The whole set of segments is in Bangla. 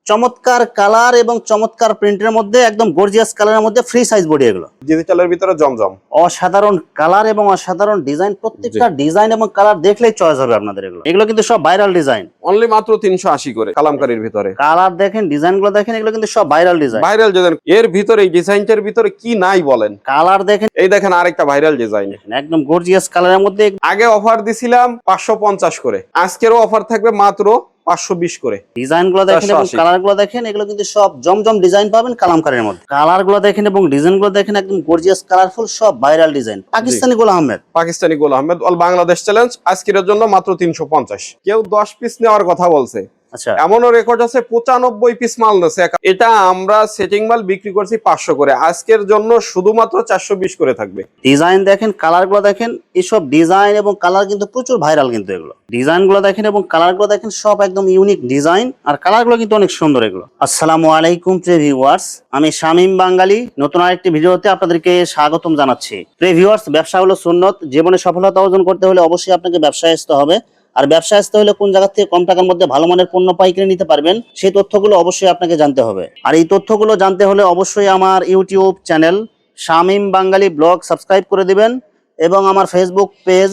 চমৎকার কালার এবং চমৎকার প্রিন্টের মধ্যে একদম গর্জিয়াস কালারের মধ্যে ফ্রি সাইজ বডি এগুলো। ডিজিটালের ভিতরে জমজম। অসাধারণ কালার এবং অসাধারণ ডিজাইন, প্রত্যেকটা ডিজাইন এবং কালার দেখলেই চয়েস হবে আপনাদের। এগুলো কিন্তু সব ভাইরাল ডিজাইন। অনলি মাত্র 380 করে কালামকারীর ভিতরে। কালার দেখেন, ডিজাইন গুলো দেখেন, এগুলো কিন্তু সব ভাইরাল ডিজাইন। ভাইরাল ডিজাইন এর ভিতরে, এই ডিজাইনটার ভিতরে কি নাই বলেন। কালার দেখেন, এই দেখেন আরেকটা ভাইরাল ডিজাইন, একদম গর্জিয়াস কালারের মধ্যে। আগে অফার দিছিলাম 550 করে, আজকেরও অফার থাকবে মাত্র 520 করে। ডিজাইন গুলো দেখেন এবং কালার গুলো দেখেন, এগুলো কিন্তু সব জমজম ডিজাইন পাবেন কালামকারীর মধ্যে। কালার গুলো দেখেন এবং ডিজাইন গুলো দেখেন, একদম গর্জিয়াস কালারফুল, সব ভাইরাল ডিজাইন। পাকিস্তানি গোলাম আহমেদ, পাকিস্তানি গোলাম আহমেদ অল বাংলাদেশ চ্যালেঞ্জ আজকের জন্য মাত্র 350। কেউ 10 পিস নেওয়ার কথা বলছে, আচ্ছা এমনও রেকর্ড আছে 95 পিস মাল নেছে। এটা আমরা সেটিং মাল বিক্রি করছি 500 করে, আজকের জন্য শুধুমাত্র 420 করে থাকবে। ডিজাইন দেখেন, কালার গুলো দেখেন, এইসব ডিজাইন এবং কালার কিন্তু প্রচুর ভাইরাল। কিন্তু এগুলো ডিজাইন গুলো দেখেন এবং কালার গুলো দেখেন, সব একদম ইউনিক ডিজাইন, আর কালার গুলো কিন্তু অনেক সুন্দর এগুলো। আসসালামু আলাইকুম প্রিয় ভিউয়ার্স, আমি শামীম বাঙালি নতুন আরেকটি ভিডিওতে আপনাদেরকে স্বাগতম জানাচ্ছি। প্রিয় ভিউয়ার্স, ব্যবসা হলো সুন্নত। জীবনে সফলতা অর্জন করতে হলে অবশ্যই আপনাকে ব্যবসায় আসতে হবে। আর ব্যবসা আসতে হলে কোন জায়গা থেকে কম টাকার মধ্যে ভালো মানের পণ্য পাইকারি নিতে পারবেন, সেই তথ্যগুলো অবশ্যই আপনাকে জানতে হবে। আর এই তথ্যগুলো জানতে হলে অবশ্যই আমার ইউটিউব চ্যানেল শামীম বাঙালি ব্লগ সাবস্ক্রাইব করে দিবেন এবং আমার ফেসবুক পেজ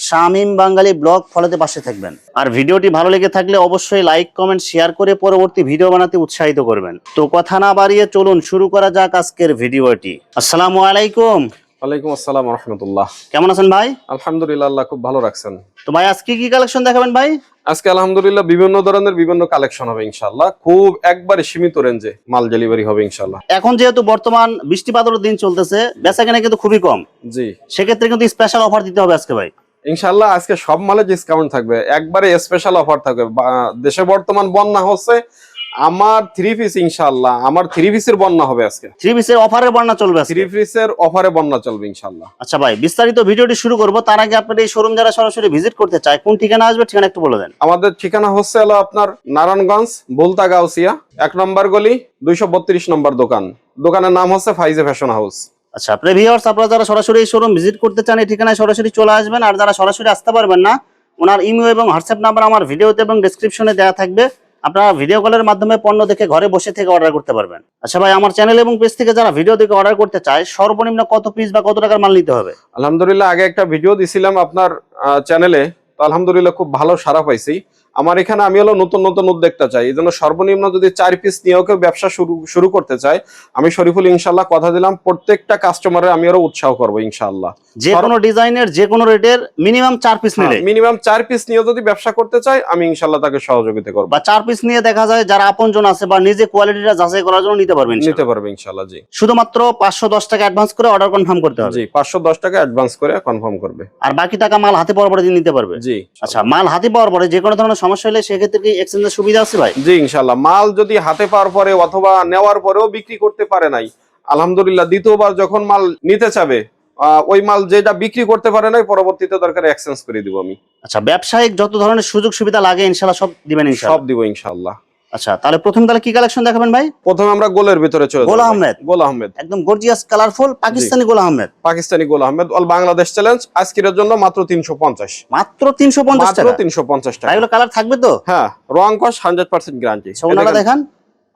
শামীম বাঙালি ব্লগ ফলোতে পাশে থাকবেন। আর ভিডিওটি ভালো লেগে থাকলে অবশ্যই লাইক কমেন্ট শেয়ার করে পরবর্তী ভিডিও বানাতে উৎসাহিত করবেন। তো কথা না বাড়িয়ে চলুন শুরু করা যাক আজকের ভিডিওটি। আসসালামু আলাইকুম। ওয়ালাইকুম আসসালাম ওয়া রাহমাতুল্লাহ। কেমন আছেন ভাই? আলহামদুলিল্লাহ, আল্লাহ খুব ভালো রাখছেন। তো ভাই আজকে কি কালেকশন দেখাবেন ভাই? আজকে আলহামদুলিল্লাহ বিভিন্ন ধরনের বিভিন্ন কালেকশন হবে ইনশাআল্লাহ। খুব একবারে সীমিত রেঞ্জে মাল ডেলিভারি হবে ইনশাআল্লাহ। এখন যেহেতু বর্তমান বৃষ্টিপাতের দিন চলতেছে, বেচাকেনা কিন্তু খুবই কম। জি, সেক্ষেত্রে কিন্তু স্পেশাল অফার দিতে হবে আজকে ভাই। ইনশাআল্লাহ আজকে সব মালে ডিসকাউন্ট থাকবে, একবারে স্পেশাল অফার থাকবে। দেশে বর্তমান বন্যা হচ্ছে, আমার 3 পিস ইনশাআল্লাহ, আমার 3 পিসের বন্যা হবে আজকে। 3 পিসের অফারের বর্ণনা চলবে আজকে। 3 পিসের অফারে বন্যা চলবে ইনশাআল্লাহ। আচ্ছা ভাই, বিস্তারিত ভিডিওটি শুরু করব, তার আগে আপনাদের এই শোরুম যারা সরাসরি ভিজিট করতে চায় কোন ঠিকানা আসবে, ঠিকানা একটু বলে দেন। আমাদের ঠিকানা হচ্ছে হলো আপনার নারায়ণগঞ্জ বুলতা গাউসিয়া 1 নম্বর গলি 232 নম্বর দোকান। দোকানের নাম হচ্ছে ফাইজে ফ্যাশন হাউস। আচ্ছা প্রিয় ভিউয়ার্স, আপনারা যারা সরাসরি এই শোরুম ভিজিট করতে চান এই ঠিকানায় সরাসরি চলে আসবেন। আর যারা সরাসরি আসতে পারবেন না, ওনার ইমেল এবং হোয়াটসঅ্যাপ নাম্বার আমার ভিডিওতে এবং ডেসক্রিপশনে দেওয়া থাকবে। আপনারা ভিডিও কলের মাধ্যমে পণ্য দেখে ঘরে বসে থেকে অর্ডার করতে পারবেন। আচ্ছা ভাই, আমার চ্যানেল এবং পেজ থেকে যারা ভিডিও দেখে অর্ডার করতে চায় সর্বনিম্ন কত পিস বা কত টাকার মাল নিতে হবে? আলহামদুলিল্লাহ আগে একটা ভিডিও দিছিলাম আপনার চ্যানেলে, তো আলহামদুলিল্লাহ খুব ভালো সাড়া পাইছি। আমার এখানে আমি হলো নতুন নতুন উদ্যোক্তা চাই, এই জন্য সর্বনিম্ন যদি 4 পিস নিয়েও কেউ ব্যবসা শুরু করতে চায়, আমি শরীফুল ইনশাল্লাহ কথা দিলাম প্রত্যেকটা কাস্টমারের আমি আরো উৎসাহ করবো ইনশাআল্লাহ। যে কোনো ডিজাইনের যে কোনো রেটের মিনিমাম 4 পিস নিলে, মিনিমাম 4 পিস নিয়ে যদি ব্যবসা করতে চায় আমি ইনশাআল্লাহ তাকে সহযোগিতা করব। বা 4 পিস নিয়ে দেখা যায় যারা আপনজন আছে বা নিজে কোয়ালিটিটা যাচাই করার জন্য নিতে পারবেন, নিতে পারবে ইনশাআল্লাহ। জি, শুধুমাত্র 510 টাকা অ্যাডভান্স করে অর্ডার কনফার্ম করতে হবে। জি, 510 টাকা অ্যাডভান্স করে কনফার্ম করবে, আর বাকি টাকা মাল হাতে পাওয়ার পরে দিয়ে নিতে পারবে। জি। আচ্ছা, মাল হাতে পাওয়ার পরে যে কোনো ধরনের সমস্যা হলে সেক্ষেত্রে কি এক্সচেঞ্জের সুবিধা আছে ভাই? জি ইনশাআল্লাহ। মাল যদি হাতে পাওয়ার পরে অথবা নেওয়ার পরেও বিক্রি করতে পারে নাই, আলহামদুলিল্লাহ দ্বিতীয়বার যখন মাল নিতে চাবে, ওই মাল যেটা বিক্রি করতে পারে নাই পরবর্তীতে দরকার এক্সচেঞ্জ করে দিব আমি। আচ্ছা, ব্যবসায়িক যত ধরনের সুযোগ সুবিধা লাগে ইনশাআল্লাহ সব দিবেন ইনশাআল্লাহ? সব দিব ইনশাআল্লাহ। আচ্ছা, তাহলে তাহলে কি কালেকশন দেখাবেন ভাই? প্রথমে আমরা গোলের ভিতরে চলে যাব। গোল আহমেদ, গোল আহমেদ একদম গর্জিয়াস কালারফুল পাকিস্তানি গোল আহমেদ। পাকিস্তানি গোল আহমেদ অল বাংলাদেশ চ্যালেঞ্জ আজকের জন্য মাত্র 350। মাত্র 350 টাকা? মাত্র 350 টাকা। এগুলো কালার থাকবে তো? হ্যাঁ, রং কস 100% গ্যারান্টি। ওনারা দেখান,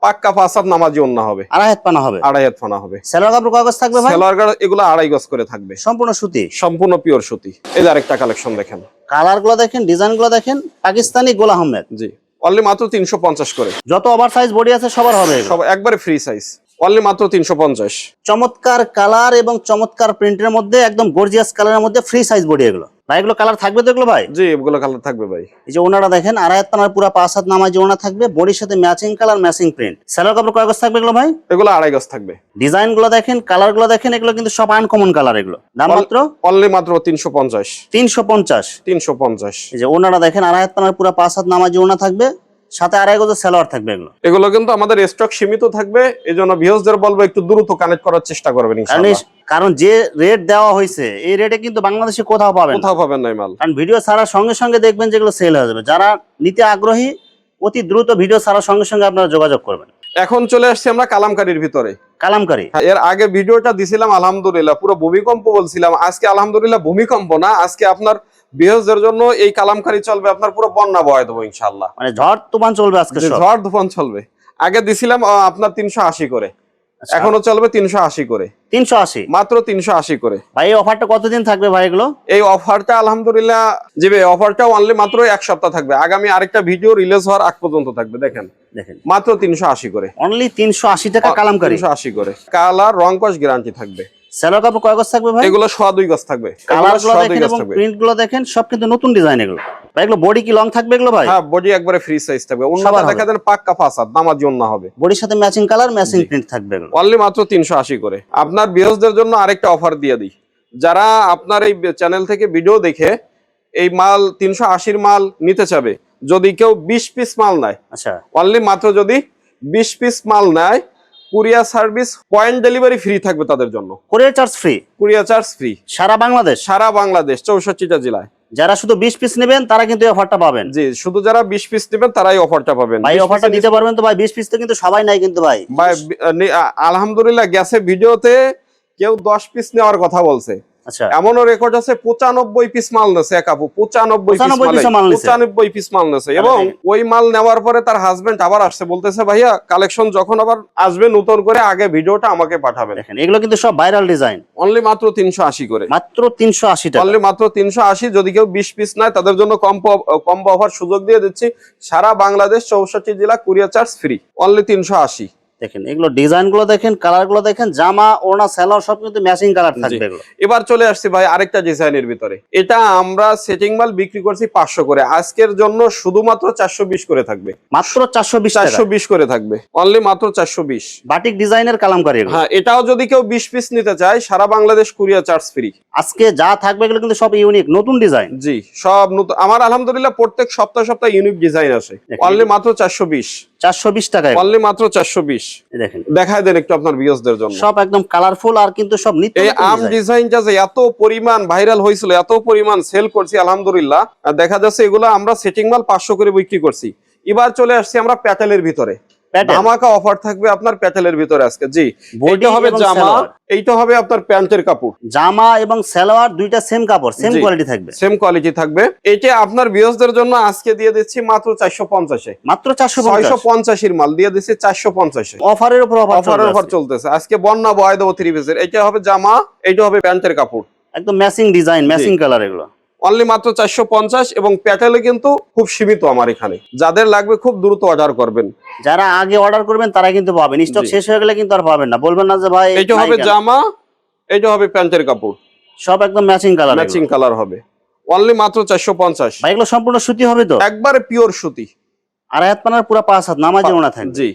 পাক্কা 5 হাত নামাজি ওন্না হবে, আড়াই হাত পানা হবে, 2.5 হাত ফানা হবে। সেলোয়ার কাপড় কাগজ থাকবে ভাই? সেলোয়ার গার্ড এগুলো 2.5 গজ করে থাকবে, সম্পূর্ণ সুতি, সম্পূর্ণ পিওর সুতি। এই যে আরেকটা কালেকশন দেখেন, কালার গুলো দেখেন, ডিজাইন গুলো দেখেন, পাকিস্তানি গোল আহমেদ। জি, অনলি মাত্র 350 করে। যত ওভার সাইজ বডি আছে সবার হবে, সব একবারে ফ্রি সাইজ, অনলি মাত্র 350। চমৎকার কালার এবং চমৎকার প্রিন্টের মধ্যে একদম গর্জিয়াস কালারের মধ্যে ফ্রি সাইজ বডি এগুলো। ভাই এগুলো কালার থাকবে তো এগুলো ভাই? জি, এগুলো কালার থাকবে ভাই। এই যে ওনারা দেখেন, আড়াই হাত পানার পুরো 5 হাত নামাজি ওনা থাকবে, বডির সাথে matching colour matching print. Salwar কাপড় কাগজ থাকবে এগুলো ভাই? এগুলো 2.5 গজ থাকবে। ডিজাইন গুলো দেখেন, কালার গুলো দেখেন, এগুলো কিন্তু সব আনকমন কালার। এগুলো দাম মাত্র অনলি মাত্র 350। 350। 350। এই যে ওনারা দেখেন, আড়াই হাত পানার পুরো 5 হাত নামাজি ওনা থাকবে, সাথে 2.5 গজ সেলোয়ার থাকবে। এগুলো কিন্তু আমাদের স্টক সীমিত থাকবে, এজন্য ভিউয়ারদের বলবো একটু দ্রুত কানেক্ট করার চেষ্টা করবেন ইনশাআল্লাহ। কারণ যে রেট দেওয়া হয়েছে এই রেটে কিন্তু বাংলাদেশে কোথাও পাবেন না মাল। কারণ ভিডিও ছাড়ার সঙ্গে সঙ্গে দেখবেন যেগুলো সেল হয়ে যাবে। যারা নিতে আগ্রহী অতি দ্রুত ভিডিও ছাড়ার সঙ্গে সঙ্গে আপনারা যোগাযোগ করবেন। এখন চলে আসছি আমরা কালামকারীর ভিতরে। কালামকারী, এর আগে ভিডিওটা দিছিলাম আলহামদুলিল্লাহ পুরো ভূমিকম্প বলছিলাম, আজকে আলহামদুলিল্লাহ ভূমিকম্প না, আজকে আপনার ভিউয়ারদের জন্য এই কালামকারী চলবে আপনার পুরো বন্যা বয়ে দেবো ইনশাআল্লাহ। মানে ঝড় তুফান চলবে আজকে, ঝড় তুফান চলবে। আগে দিছিলাম আপনার 380 করে, আচ্ছা, এখনো চলবে 380 করে, 380 মাত্র 380 করে। ভাই এই অফারটা কতদিন থাকবে ভাই এগুলো? এই অফারটা আলহামদুলিল্লাহ জি ভাই, অফারটা অনলি মাত্র এক সপ্তাহ থাকবে, আগামী আরেকটা ভিডিও রিলিজ হওয়ার আগ পর্যন্ত থাকবে। দেখেন দেখেন মাত্র 380 করে, অনলি 380 টাকা কালামকারী। 380 করে, কালার রং কস গ্যারান্টি থাকবে। সেলোয়ার কাপড় কয় গজ থাকবে ভাই? এগুলো 2 গজ থাকবে, কালার গুলো সোয়া দুই দেখেন গজ এবং থাকবে। প্রিন্ট গুলো দেখেন, সব কিন্তু নতুন ডিজাইন এগুলো। ভাই এগুলো বডি কি লং থাকবে এগুলো ভাই? হ্যাঁ, বডি একবারে ফ্রি সাইজ থাকবে, সবার ওন্নাটা হবে। দেখা দেন পাক্কা ফাসাদ নামাজি ওন্না হবে, বডির সাথে ম্যাচিং কালার ম্যাচিং প্রিন্ট থাকবে এগুলো। অনলি মাত্র 380 করে। আপনার ভিউয়ারদের জন্য আরেকটা অফার দিয়ে দিই, যারা আপনার এই চ্যানেল থেকে ভিডিও দেখে এই মাল 380 মাল নিতে চাবে, যদি কেউ 20 পিস মাল নেয়, আচ্ছা, অনলি মাত্র যদি 20 পিস মাল নেয়, courier service point delivery free থাকবে তাদের জন্য, courier charge free, courier charge free সারা বাংলাদেশ। সারা বাংলাদেশ 64টা জেলায়। যারা শুধু 20 পিস নেবেন তারা কিন্তু এই অফারটা পাবেন। জি, শুধু যারা 20 পিস নেবেন তারাই অফারটা পাবেন। ভাই 20 অফারটা পিসের দিতে পারবেন তো ভাই? 20 পিস তো কিন্তু সবাই নাই কিন্তু ভাই। ভাই আলহামদুলিল্লাহ গেছে ভিডিওতে কেউ 10 পিস নেওয়ার কথা বলছে, আচ্ছা, এমনও রেকর্ড আছে 95 পিস মাল নেছে এক আপু, 95 পিস মাল নিছে। 95 পিস মাল নেছে। এবং ওই মাল নেওয়ার পরে তার হাজবেন্ড আবার আসছে, বলতেছে ভাইয়া কালেকশন যখন আবার আসবে নতুন করে আগে ভিডিওটা আমাকে পাঠাবেন। দেখেন এগুলো কিন্তু সব ভাইরাল ডিজাইন, অনলি মাত্র 380 করে, মাত্র 380 টাকা। অনলি মাত্র 380। যদি কেউ 20 পিস নেয় তাদের জন্য কম্বো অফার সুযোগ দিয়ে দিচ্ছি, সারা বাংলাদেশ 64 জেলা কুরিয়ার চার্জ ফ্রি, অনলি 380। দেখেন এগুলো ডিজাইন গুলো দেখেন, কালার গুলো দেখেন, জামা ওড়না সালোয়ার সব কিন্তু ম্যাচিং কালার থাকবে এগুলো। এবার চলে আসছি ভাই আরেকটা ডিজাইনের ভিতরে, এটা আমরা সেটিং মাল বিক্রি করছি 500 করে, আজকের জন্য শুধুমাত্র 420 করে থাকবে, মাত্র 420 টাকা, 420 করে থাকবে, অনলি মাত্র 420। বাটিক ডিজাইনের কালামকারী এগুলো। হ্যাঁ, এটাও যদি কেউ 20 পিস নিতে চায় সারা বাংলাদেশ কুরিয়ার চার্জ ফ্রি। আজকে যা থাকবে এগুলো কিন্তু সব ইউনিক নতুন ডিজাইন। জি, সব নতুন, আমার আলহামদুলিল্লাহ প্রত্যেক সপ্তাহে ইউনিক ডিজাইন আসে, অনলি মাত্র 420, 420 টাকা অনলি মাত্র 420। দেখেন দেখায় দেন একটু আপনার ভিউয়ারদের জন্য, সব একদম কালারফুল আর কিন্তু সব নিত্য এই নতুন আম ডিজাইন। ডিজাইনটা যে এত পরিমাণ ভাইরাল হয়েছিল, এত পরিমাণ সেল করছি আলহামদুলিল্লাহ, আর দেখা যাচ্ছে এগুলো আমরা সেটিং মাল 500 করে বিক্রি করছি। এবার চলে আসছি আমরা প্যাটেলের ভিতরে, প্যাটেল ধামাকা অফার থাকবে আপনার প্যাটেলের ভিতরে আজকে। জি, বডি এইটা হবে এবং জামা, সালোয়ার। এইটা হবে আপনার প্যান্টের কাপড়, জামা এবং সালোয়ার দুইটা সেম কাপড়, সেম জি। কোয়ালিটি থাকবে, সেম কোয়ালিটি থাকবে। এটা আপনার ভিউয়ারদের জন্য আজকে দিয়ে দিচ্ছি মাত্র 450 এ, মাত্র 450। 650 এর মাল দিয়ে দিচ্ছি 450 এ, অফারের উপর অফারের অফার চলতেছে আজকে, বন্যা বয় দেবো 3 পিসের। এটা হবে জামা, এইটা হবে প্যান্টের কাপড়, একদম ম্যাচিং ডিজাইন, ম্যাচিং কালার এগুলো। অনলি মাত্র 450। এবং প্যাটেলে কিন্তু খুব সীমিত আমার এখানে, যাদের লাগবে খুব দ্রুত অর্ডার করবেন। যারা আগে অর্ডার করবেন তারা কিন্তু পাবেন, স্টক জি। শেষ হয়ে গেলে কিন্তু আর পাবেন না, বলবেন না যে ভাই এইটা নাই হবে কেন। জামা, এইটা হবে প্যান্টের কাপড়, সব একদম ম্যাচিং কালার, ম্যাচিং কালার হবে, অনলি মাত্র 450। ভাই এগুলো সম্পূর্ণ সুতি হবে তো? একবারে পিওর সুতি, আড়াই হাত পানার পুরো 5 হাত নামাজি ওড়না থাকবে। জি।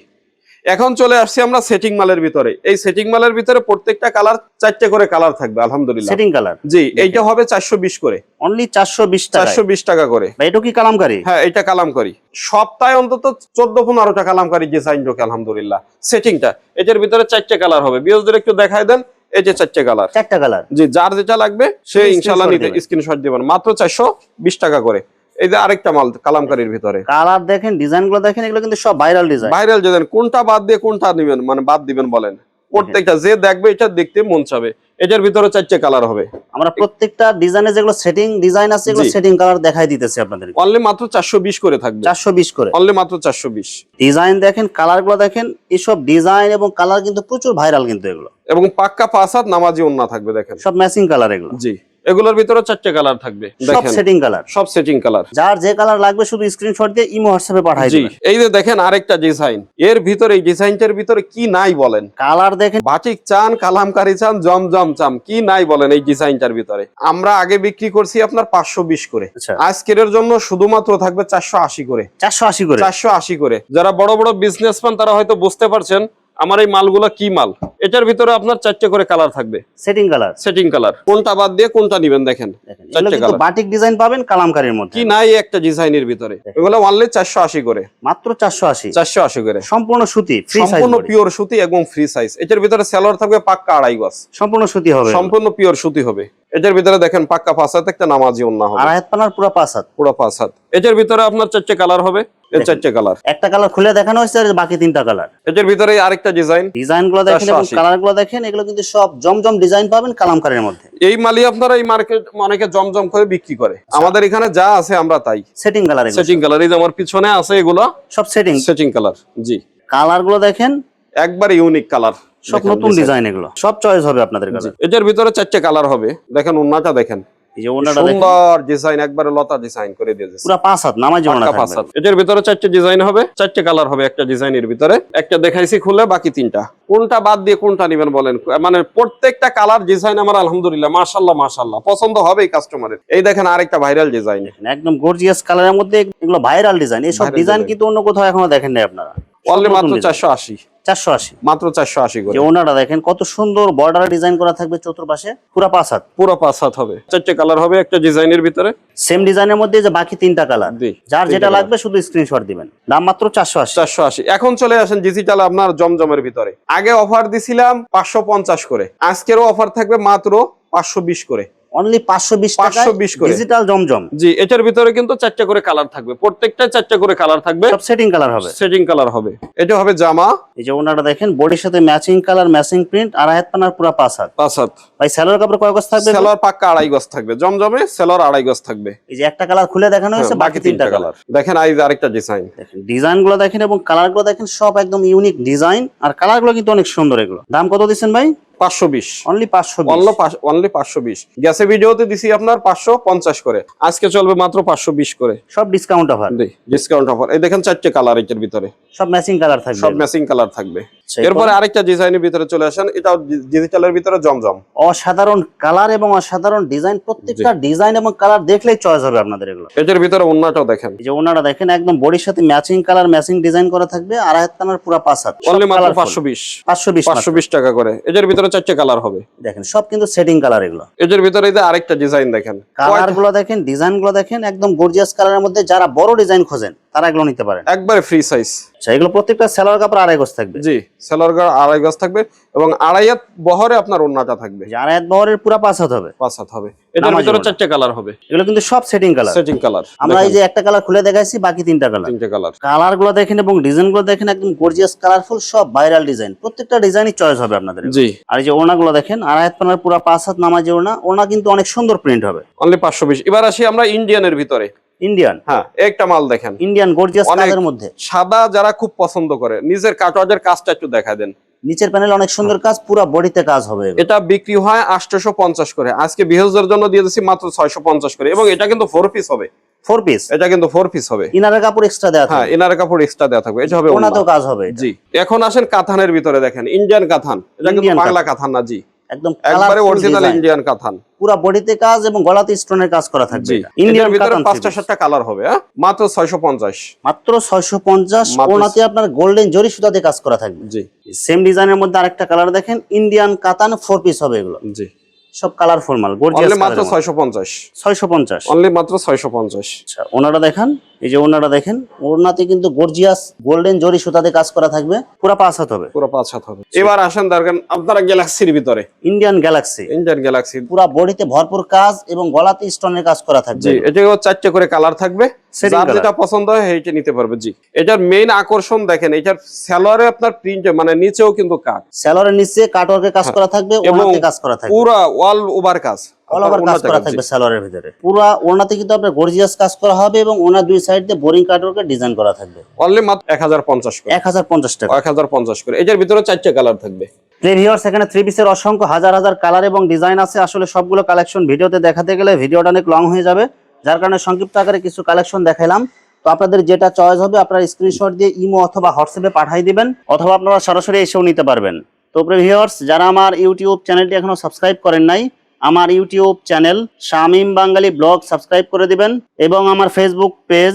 এখন চলে আসছি আমরা সেটিং মালের ভিতরে, এই সেটিং মালের ভিতরে প্রত্যেকটা কালার 4টে করে কালার থাকবে আলহামদুলিল্লাহ। সেটিং কালার, জি, এইটা হবে 420 করে, অনলি 420 টাকা। 420 টাকা করে। ভাই এটা কি কালামকারী? হ্যাঁ, এটা কালামকারী, সপ্তাহে অন্তত 14-15টা কালামকারী ডিজাইন ঢোকে আলহামদুলিল্লাহ। সেটিংটা এটার ভিতরে 4টে কালার হবে, বিয়সদের একটু দেখায় দেন, এই যে 4টে কালার, 4টা কালার। জি, যার যেটা লাগবে সে শুধু ইনশাআল্লাহ screenshot নিতে দিবেন। স্ক্রিনশট দিবেন, মাত্র 420 টাকা করে। এই যে আরেকটা মাল কালামকারীর ভিতরে, কালার দেখেন, ডিজাইন গুলো দেখেন, এগুলো কিন্তু সব ভাইরাল ডিজাইন। ভাইরাল ডিজাইন, কোনটা বাদ দিয়ে কোনটা নিবেন, মানে বাদ দিবেন বলেন, প্রত্যেকটা যে দেখবে এটা দেখতে মন চাবে। এটার ভিতরে 4টে কালার হবে, আমরা প্রত্যেকটা ডিজাইনে যেগুলো সেটিং ডিজাইন আছে এগুলো জি। সেটিং কালার দেখাই দিতেছি আপনাদের, অনলি মাত্র 420 করে থাকবে, 420 করে। অনলি মাত্র 420। ডিজাইন দেখেন, কালার গুলো দেখেন, এসব ডিজাইন এবং কালার কিন্তু প্রচুর ভাইরাল কিন্তু এগুলো, এবং পাক্কা 5 হাত নামাজি ওন্না থাকবে, দেখেন সব ম্যাচিং কালার এগুলো, জি। এগুলোর ভিতরে 4টে কালার থাকবে, সব দেখেন সেটিং কালার। সব সেটিং কালার। যার যে কালার লাগবে শুধু স্ক্রিনশট দিয়ে ইমো হোয়াটসঅ্যাপে পাঠাই জি, দিবেন। এই যে দেখেন আরেকটা ডিজাইন, এর ভিতরে এই ডিজাইনটার ভিতরে কি নাই বলেন, কালার দেখেন, বাটিক চান, কালামকারী চান, জমজম চান, কি নাই বলেন এই ডিজাইনটার ভিতরে। আমরা আগে বিক্রি করছি আপনার 520 করে, আচ্ছা। আজকের জন্য শুধুমাত্র থাকবে 480 করে, 480 করে। 480 করে। যারা বড় বড় বিজনেসম্যান তারা হয়তো বুঝতে পারছেন আমার এই মালগুলো কি মাল। এটার ভিতরে আপনার 4টে করে কালার থাকবে, সেটিং কালার। সেটিং কালার, কোনটা বাদ দিয়ে কোনটা নিবেন দেখেন, দেখেন এগুলো 4টে কিন্তু কালার। বাটিক ডিজাইন পাবেন কালামকারীর মধ্যে, কি নাই একটা ডিজাইনের ভিতরে, এগুলো অনলি 480 করে, মাত্র 480। 480 করে, সম্পূর্ণ সুতি, ফ্রি সাইজ, সম্পূর্ণ পিওর সুতি এবং ফ্রি সাইজ। এটার ভিতরে সালোয়ার থাকবে পাক্কা 2.5 গজ, সম্পূর্ণ সুতি হবে, সম্পূর্ণ পিওর সুতি হবে। এটার ভিতরে দেখেন পাক্কা 5 হাত একটা নামাজি ওন্না হবে, আড়াই হাত পানার পুরো 5 হাত, পুরো 5 হাত। এটার ভিতরে আপনার 4টে কালার হবে, এই 4টে কালার। একটা কালার খুলে দেখানো হয়েছে আর বাকি 3টা কালার। এটার ভিতরে আরেকটা ডিজাইন, ডিজাইন গুলো দেখেন এবং 480 কালার গুলো দেখেন, এগুলো কিন্তু সব জমজম ডিজাইন পাবেন কালামকারীর মধ্যে। এই মালি আপনারা এই মার্কেট অনেকে জমজম করে বিক্রি করে, আমাদের এখানে যা আছে আমরা তাই সেটিং কালার, সেটিং কালার। এই যে আমার পিছনে আছে এগুলো সব সেটিং। সেটিং কালার, জি। কালার গুলো দেখেন একবারে ইউনিক কালার, সব নতুন ডিজাইন, এগুলো সব চয়েস হবে আপনাদের কাছে। এটার ভিতরে 4টে কালার হবে। দেখেন ওন্নাটা দেখেন, এই যে ওনাটা দেখেন সুন্দর ডিজাইন, একবারে লতা ডিজাইন করে দিয়েছে, পুরো 5 হাত নামাজ ওনা থাকবে। এটার ভিতরে 4টে ডিজাইন হবে, 4টে কালার হবে একটা ডিজাইনের ভিতরে। একটা দেখাইছি খুলে, বাকি 3টা। কোনটা বাদ দিয়ে কোনটা নেবেন বলেন? মানে প্রত্যেকটা কালার ডিজাইন আমার আলহামদুলিল্লাহ মাশাআল্লাহ মাশাআল্লাহ পছন্দ হবেই কাস্টমারের। এই দেখেন আরেকটা ভাইরাল ডিজাইন, একদম গর্জিয়াস কালারের মধ্যে, এগুলো ভাইরাল ডিজাইন। এই সব ডিজাইন কিন্তু অন্য কোথাও এখনো দেখেন নাই আপনারা। অনলি মাত্র 480, 480 মাত্র 480 করে। যে ওনাটা দেখেন কত সুন্দর বর্ডার ডিজাইন করা থাকবে চতুর্পাশে, পুরো 5 হাত, পুরো 5 হাত হবে। 4টে কালার হবে একটা ডিজাইনের ভিতরে, সেম ডিজাইনের মধ্যে যে বাকি 3টা কালার। যার যেটা লাগবে শুধু স্ক্রিনশট দিবেন। দাম মাত্র 480। 480। এখন চলে আসেন ডিজিটাল আপনার জমজমের ভিতরে। আগে অফার দিছিলাম 550 করে, আজকেরও অফার থাকবে মাত্র 520 করে। অনলি 520 টাকায় 520 করে ডিজিটাল জমজম। জি, এটার ভিতরে কিন্তু 4টে করে কালার থাকবে, প্রত্যেকটা 4টে করে কালার থাকবে, সব সেটিং কালার হবে, সেটিং কালার হবে। এটা হবে জামা। এই যে ওনাটা দেখেন বডির সাথে ম্যাচিং কালার, ম্যাচিং প্রিন্ট, আর হাত পানার পুরো 5 হাত। 5 হাত। ভাই সেলর কাপড় কয় গজ থাকবে? সেলর পাক্কা 2.5 গজ থাকবে, জমজমে সেলর 2.5 গজ থাকবে। এই যে একটা কালার খুলে দেখানো হয়েছে, বাকি 3টা কালার। দেখেন এই যে আরেকটা ডিজাইন, দেখেন ডিজাইন গুলো দেখেন এবং কালার গুলো দেখেন, সব একদম ইউনিক ডিজাইন, আর কালার গুলো কিন্তু অনেক সুন্দর। এগুলো দাম কত দিচ্ছেন ভাই? 520। অনলি 520। অনলি 520। গ্যাসে ভিডিওতে দিছি আপনার 550 করে, আজকে চলবে মাত্র 520 করে, সব ডিসকাউন্ট অফার। Discount offer. এই দেখেন 4টে কালার এটার ভিতরে, সব ম্যাচিং কালার থাকবে, সব ম্যাচিং কালার থাকবে। এরপরে আরেকটা ডিজাইনের ভিতরে চলে আসেন, এটাও ডিজিটালের ভিতরে জমজম। অসাধারণ কালার এবং অসাধারণ ডিজাইন, প্রত্যেকটা ডিজাইন এবং কালার দেখলেই চয়েস হবে আপনাদের। এগুলো এটার ভিতরে ওন্নাটাও দেখেন, এই যে ওনাটা দেখেন একদম বডির সাথে ম্যাচিং কালার, ম্যাচিং ডিজাইন করা থাকবে, আর হাত পানার পুরো 5 হাত। অনলি মাত্র 520 টাকা করে। এটার ভিতরে 4টে কালার হবে, দেখেন সব কিন্তু সেটিং কালার। এগুলো এটার ভিতরে এই যে আরেকটা ডিজাইন দেখেন, কালার গুলো দেখেন, ডিজাইন গুলো দেখেন, একদম গর্জিয়াস কালারের মধ্যে। যারা বড় ডিজাইন খোঁজেন তারা এগুলো নিতে পারেন, একবারে ফ্রি সাইজ। আচ্ছা, এগুলো প্রত্যেকটা সেলর কাপড় 2.5 গজ থাকবে। জি, সেলর কাপড় 2.5 গজ থাকবে এবং 2.5 হাত বহরে আপনার ওন্নাটা থাকবে। 2.5 হাত বহরের পুরো 5 হাত হবে, 5 হাত হবে। এটার ভিতরে 4টে কালার হবে, এগুলো কিন্তু সব সেটিং কালার। Setting colour. আমরা এই যে একটা কালার খুলে দেখাইছি, বাকি 3টা কালার। 3টে কালার। কালার গুলো দেখেন এবং ডিজাইন গুলো দেখেন, একদম গর্জিয়াস কালারফুল, সব ভাইরাল ডিজাইন। প্রত্যেকটা ডিজাইনই চয়েস হবে আপনাদের। জি, আর এই যে ওনা গুলো দেখেন, 2.5 হাত পানার পুরো 5 হাত নামাজি ওনা। ওনা কিন্তু অনেক সুন্দর প্রিন্ট হবে। অনলি 520। এবার আসি আমরা ইন্ডিয়ানের ভিতরে। ইন্ডিয়ান, হ্যাঁ, একটা মাল দেখেন, ইন্ডিয়ান গর্জিয়াস কালারের মধ্যে। সাদা যারা খুব পছন্দ করে, নিজের কাটওয়ার্কের কাজটা একটু দেখা দেন। নিচের প্যানেল অনেক সুন্দর কাজ, পুরো বডিতে কাজ হবে। এটা বিক্রি হয় 850 করে, আজকে বিহেজের জন্য দিয়ে দিচ্ছি মাত্র 650 করে। এবং এটা কিন্তু 4 পিস হবে, 4 পিস। এটা কিন্তু 4 পিস হবে, ইনারের কাপড় এক্সট্রা দেওয়া থাকবে। হ্যাঁ, ইনারের কাপড় এক্সট্রা দেওয়া থাকবে। এটা হবে ওনাতেও কাজ হবে। জি। এখন আসেন কাতানের ভিতরে, দেখেন ইন্ডিয়ান কাতান। এটা কিন্তু বাংলা কাতান না, জি, একদম একবারে অরিজিনাল ইন্ডিয়ান কাতান। পুরো বডিতে কাজ এবং গলাতে স্টোনের কাজ করা থাকবে। ইন্ডিয়ান ভিতরে 5টা-7টা কালার হবে, মাত্র 650। মাত্র 650। ওনাতে আপনার গোল্ডেন জরি সুতাতে কাজ করা থাকবে। জি, সেম ডিজাইনের মধ্যে আরেকটা কালার দেখেন, ইন্ডিয়ান কাতান 4 পিস হবে। এগুলো জি, সব কালারফুল মাল, গর্জিয়াস। অনলি মাত্র 650। 650, অনলি মাত্র 650। আচ্ছা, ওনাটা দেখেন, এই যে ওনাটা দেখেন, ওনাতে কিন্তু গর্জিয়াস গোল্ডেন জরি সুতাতে কাজ করা থাকবে, পুরো 5 হাত হবে, পুরো 5 হাত হবে। এবার আসেন দেখেন আপনারা গ্যালাক্সির ভিতরে, ইন্ডিয়ান গ্যালাক্সি। ইন্ডিয়ান গ্যালাক্সি পুরো বডিতে ভরপুর কাজ এবং গলাতে স্টোনের কাজ করা থাকবে। জি, এটাও 4টে করে কালার থাকবে, যার যেটা পছন্দ হয় সেইটা নিতে পারবে। জি, এটার মেইন আকর্ষণ দেখেন, এটার সেলরে আপনার প্রিন্ট, মানে নিচেও কিন্তু কাট, সেলরের নিচে কাটওয়ার্কে কাজ করা থাকবে, ওনাতে কাজ করা থাকবে, পুরো অল ওভার কাজ, অল ওভার কাজ করা থাকবে সেলরের ভিতরে। পুরো ওনাতে কিন্তু আপনার গর্জিয়াস কাজ করা হবে এবং ওনার দুই সাইড দিয়ে বোরিং কাটওয়ার্কে ডিজাইন করা থাকবে। অনলি মাত্র 1050 করে, 1050 টাকা। 1050 করে। এটার ভিতরে 4টে কালার থাকবে। ভিউয়ার্স, এখানে 3 পিসের অসংখ্য হাজার হাজার কালার এবং ডিজাইন আছে। আসলে সবগুলো কালেকশন ভিডিওতে দেখাতে গেলে ভিডিওটা অনেক লং হয়ে যাবে, যার কারণে সংক্ষিপ্ত আকারে কিছু কালেকশন দেখাইলাম। তো আপনাদের যেটা চয়েস হবে আপনারা স্ক্রিনশট দিয়ে ইমো অথবা হোয়াটসঅ্যাপে পাঠিয়ে দিবেন, অথবা আপনারা সরাসরি এসেও নিতে পারবেন। তো ভিউয়ার্স, যারা আমার ইউটিউব চ্যানেলটি এখনো সাবস্ক্রাইব করেন নাই, আমার ইউটিউব চ্যানেল শামীম বাঙালি ব্লগ সাবস্ক্রাইব করে দিবেন এবং আমার ফেসবুক পেজ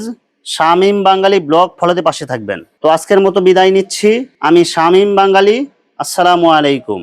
শামীম বাঙালি ব্লগ ফলোতে পাশে থাকবেন। তো আজকের মতো বিদায় নিচ্ছি, আমি শামীম বাঙালি। আসসালামু আলাইকুম।